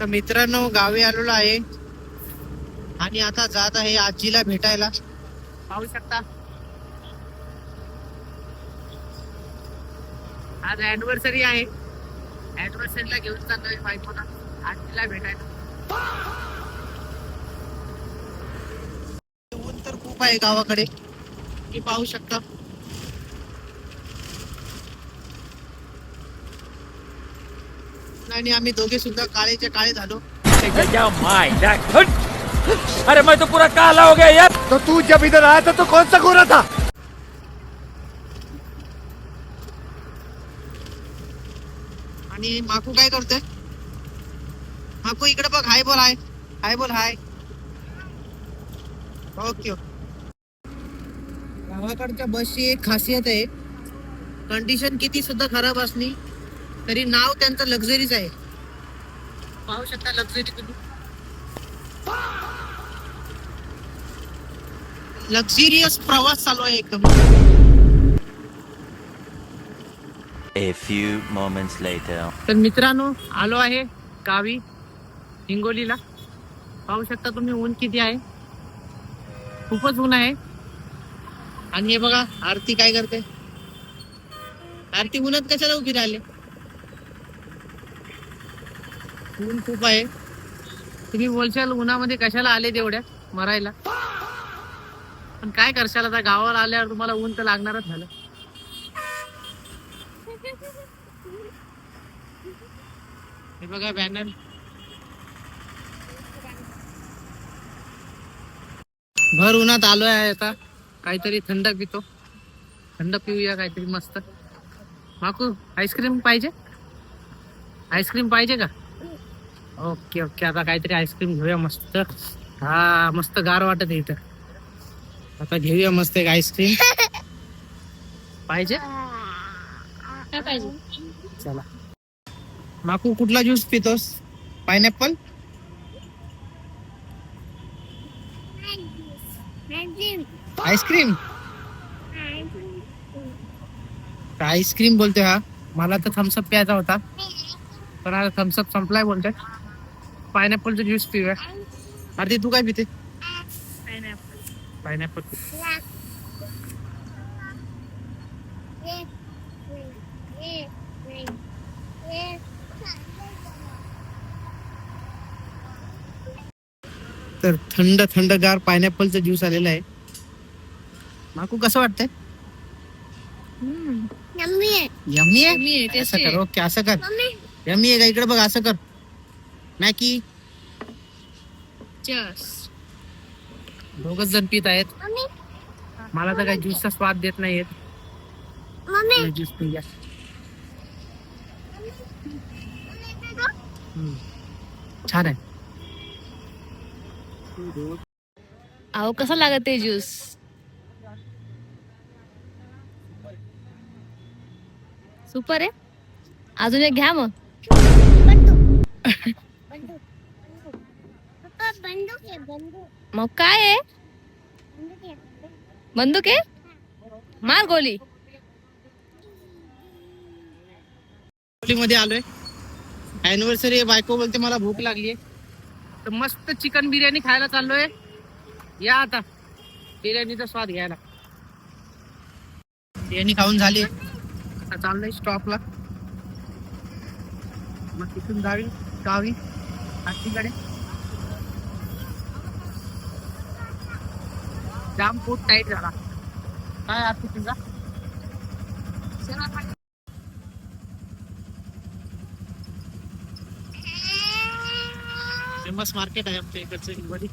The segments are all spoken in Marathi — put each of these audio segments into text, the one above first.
तर मित्रांनो गावी आलेलो आहे आणि आता जात आहे आजीला भेटायला. पाहू शकता आज अॅनिव्हर्सरी आहे. अॅनिव्हर्सरीला घेऊन चाललोय बायकोला आजीला भेटायला. ऊन तर खूप आहे गावाकडे, की पाहू शकता. आणि आम्ही दोघे सुद्धा काळेच्या काळे झालो. अरे मैं तो पूरा काला हो गया यार. तो तू जब इधर आया था तो कौन सा गोरा था? आणि माकू काय करतोय? माकू इकडे बघ. हाय बोल. हाय हाय बोल. हाय. ओके. गावाकडच्या बसची एक खासियत आहे, कंडिशन किती सुद्धा खराब असली तरी नाव त्यांचं लक्झरीच आहे. पाहू शकता लक्झरी तुम्ही. लक्झरियस प्रवास चालू आहे एकदम. A few moments later. तर मित्रांनो आलो आहे गावी हिंगोलीला. पाहू शकता तुम्ही ऊन किती आहे, खूपच ऊन आहे. आणि हे बघा आरती काय करते. आरती उन्हात कशाला उभी राहिले? ऊन खूप आहे. तुम्ही बोलशाल उन्हामध्ये कशाला आले तेवढ्या मरायला, पण काय करशाल आता गावाला आल्यावर तुम्हाला ऊन तर लागणारच झालं. हे बघा बॅनर. भर उन्हात आलोय आहे आता. काहीतरी थंड पितो. थंड पिऊया काहीतरी मस्त. माकू आईस्क्रीम पाहिजे? आईस्क्रीम पाहिजे का? Okay okay. आता काहीतरी आईस्क्रीम घेऊया मस्त. हा मस्त गार वाटत आहे इथं. आता घेऊया मस्त एक आईस्क्रीम. पाहिजे? काय पाहिजे? चला. माकू कुठला ज्यूस पितोस? पायनॅपल? आईस्क्रीम? आईस्क्रीम बोलतोय हा. मला तर थम्सअप प्यायचा होता, पण आता थम्सअप संपलाय बोलतोय. पायनॅपलचा ज्यूस पिऊया. अरे तू काय पिते? पायनॅपल. तर थंड थंडगार पायनॅपलचा ज्यूस आलेला आहे. माकू कसं वाटतंय? यम्मी आहे. असं कर. ओके असं कर. यम्मी आहे का? इकडे बघ. असं कर. मॅकी. दोघच जण पित आहेत. मला तर काही ज्यूसचा स्वाद देत नाहीयेत. ज्यूस पिऊया. छान आहे. अहो कसं लागत ते ज्यूस? सुपर आहे. अजून एक घ्या मग. मग काय आहे? बंदूक आहे? मार गोली. मध्ये आलोय. अॅनिव्हर्सरी बायको बोलते मला भूक लागलीये, तर मस्त चिकन बिर्याणी खायला चाललोय. या आता बिर्याणीचा स्वाद घ्यायला. बिर्याणी खाऊन झाली. आता चाललोय स्टॉपला. मग तिथून गावी आजीकडे. जाम पोट टाईट झाला. काय आरती तुझा? फेमस मार्केट आहे आमच्या इकडचं हिंगोली.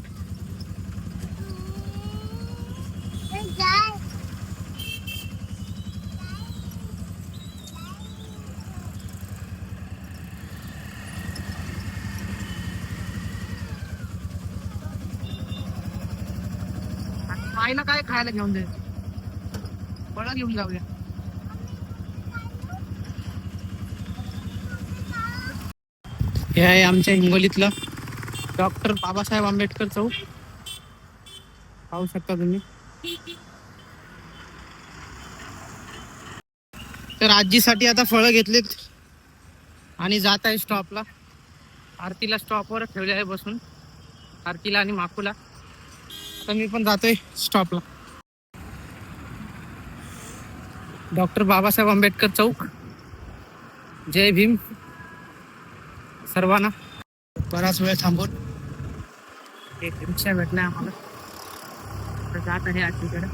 आईला काय खायला घेऊन दे. फळं घेऊन जाऊया. हे आहे आमच्या हिंगोलीतलं डॉक्टर बाबासाहेब आंबेडकर चौक. पाहू शकता तुम्ही. तर आजीसाठी आता फळं घेतलीत आणि जात आहे स्टॉपला. आरतीला स्टॉपवर ठेवले आहे बसून, आरतीला आणि माकूला. तर मी पण जातोय स्टॉपला. डॉक्टर बाबासाहेब आंबेडकर चौक. जय भीम सर्वांना. बराच वेळ थांबून एक रिक्षा भेटलाय आम्हाला, तर जात आहे आरतीकडे.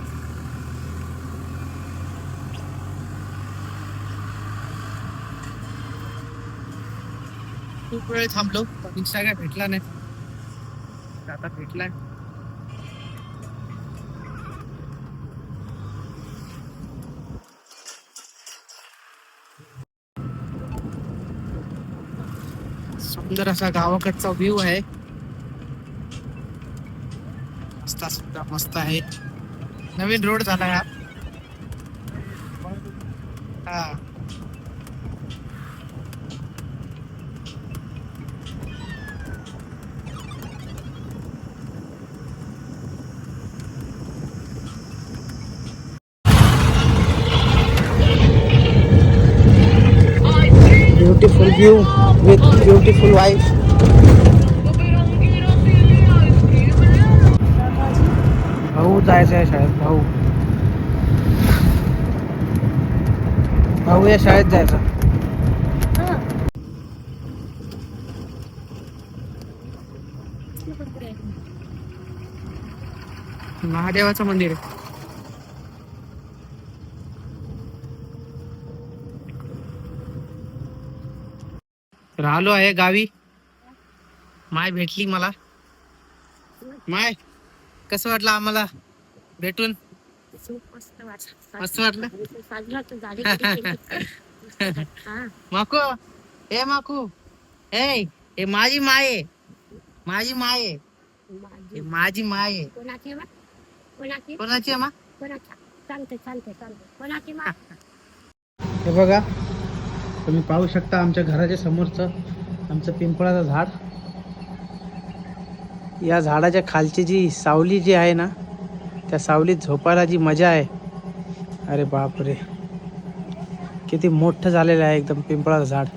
खूप वेळ थांबलो पण रिक्षा काय भेटला नाही, आता भेटलाय. सुंदर असा गावाकडचा व्ह्यू आहे. रस्ता सुद्धा मस्त आहे. नवीन रोड झाला हा. Beautiful view with beautiful wife. भाऊ जायचं आहे शाळेत. भाऊ या शाळेत जायचं. महादेवाचं मंदिर आहे. तर आलो आहे गावी. माय भेटली मला. माय, कसं वाटलं आम्हाला भेटून? मस्त वाटलं. माकू, ए माकू, ए माझी माय आहे, माझी माय आहे, माझी माय आहे. कोणाची आहे मा? हे बघा, तुम्ही पाहू शकता आमच्या घराच्या समोरचं आमचं पिंपळाचं झाड. या झाडाच्या खालची जी सावली जी आहे ना, त्या सावलीत झोपायला जी मजा आहे, अरे बापरे, किती मोठं झालेलं आहे एकदम पिंपळाचं झाड.